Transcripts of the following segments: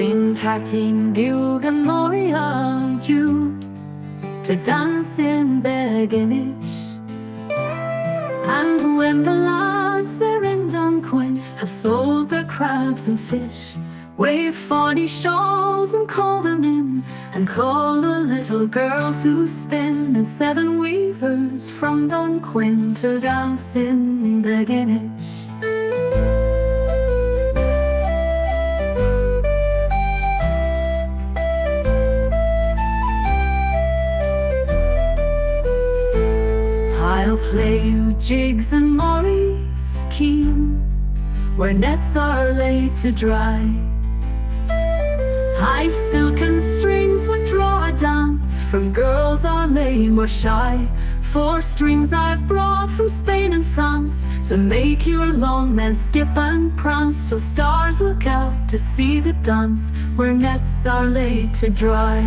bring Kateen-beug and Maurya, Jude, to dance in Beg-Innish. And when the lads there in Dunquin have sold their crabs and fish, wave 40 shawls and call them in, and call the little girls who spin, and 7 weavers from Dunquin to dance in Beg-Innish. I'll play you jigs and morries keen, where nets are laid to dry. I've silken strings would draw a dance from girls are lame or shy. 4 strings I've brought from Spain and France, to make your long men skip and prance, till stars look out to see the dance, where nets are laid to dry.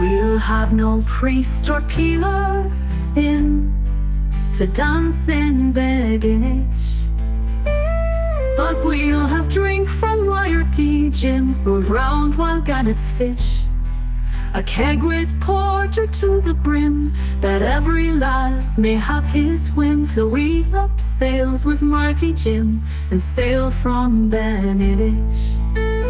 We'll have no priest or peeler in, to dance in Beg-Innish, but we'll have drink from Wyerty Jim, rowed round wild gannets fish. A keg with porter to the brim, that every lad may have his whim, till we up sails with Marty Jim, and sail from Beg-Innish.